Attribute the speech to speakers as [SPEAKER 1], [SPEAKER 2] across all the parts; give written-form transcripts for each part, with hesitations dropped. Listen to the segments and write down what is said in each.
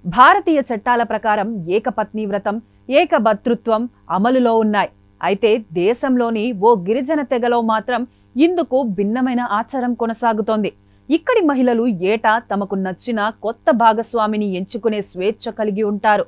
[SPEAKER 1] భారతీయ చట్టాల ప్రకారం ఏకపత్ని వ్రతం, ఏకభర్తృత్వం అమలులో ఉన్నాయి. అయితే దేశంలోని ఓ గిరిజన తెగలో మాత్రం ఇందుకు భిన్నమైన ఆచారం కొనసాగుతోంది. ఇక్కడి మహిళలు ఏటా తమకు నచ్చిన కొత్త భాగస్వామిని ఎంచుకునే స్వేచ్ఛ కలిగి ఉంటారు.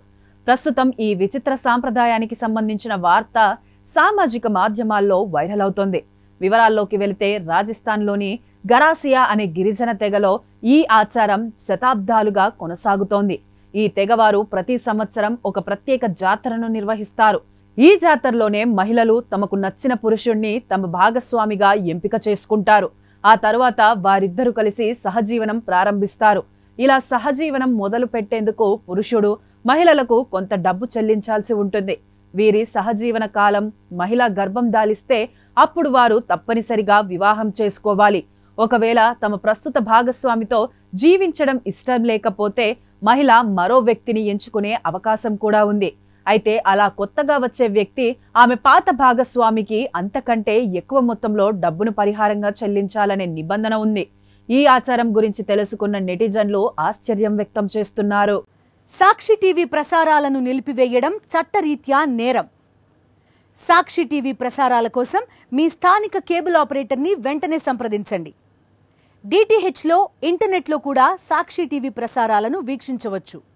[SPEAKER 1] ప్రస్తుతం ఈ విచిత్ర సాంప్రదాయానికి సంబంధించిన వార్త సామాజిక మాధ్యమాల్లో వైరల్ అవుతోంది. వివరాల్లోకి వెళితే రాజస్థాన్లోని గరాసియా అనే గిరిజన తెగలో ఈ ఆచారం శతాబ్దాలుగా కొనసాగుతోంది. ఈ తెగవారు ప్రతి సంవత్సరం ఒక ప్రత్యేక జాతరను నిర్వహిస్తారు. ఈ జాతరలోనే మహిళలు తమకు నచ్చిన పురుషుణ్ణి తమ భాగస్వామిగా ఎంపిక చేసుకుంటారు. ఆ తరువాత వారిద్దరూ కలిసి సహజీవనం ప్రారంభిస్తారు. ఇలా సహజీవనం మొదలు పెట్టేందుకు పురుషుడు మహిళలకు కొంత డబ్బు చెల్లించాల్సి ఉంటుంది. వీరి సహజీవన కాలం మహిళ గర్భం దాలిస్తే అప్పుడు వారు తప్పనిసరిగా వివాహం చేసుకోవాలి. ఒకవేళ తమ ప్రస్తుత భాగస్వామితో జీవించడం ఇష్టం లేకపోతే మహిళ మరో వ్యక్తిని ఎంచుకునే అవకాశం కూడా ఉంది. అయితే అలా కొత్తగా వచ్చే వ్యక్తి ఆమె పాత భాగస్వామికి అంతకంటే ఎక్కువ మొత్తంలో డబ్బును పరిహారంగా చెల్లించాలనే నిబంధన ఉంది. ఈ ఆచారం గురించి తెలుసుకున్న నెటిజన్లు ఆశ్చర్యం వ్యక్తం చేస్తున్నారు.
[SPEAKER 2] సాక్షి టీవీ ప్రసారాలను నిలిపివేయడం చట్టరీత్యా నేరం. సాక్షి టీవీ ప్రసారాల కోసం మీ స్థానిక కేబుల్ ఆపరేటర్ని వెంటనే సంప్రదించండి. DTHలో, ఇంటర్నెట్లో కూడా సాక్షి టీవీ ప్రసారాలను వీక్షించవచ్చు.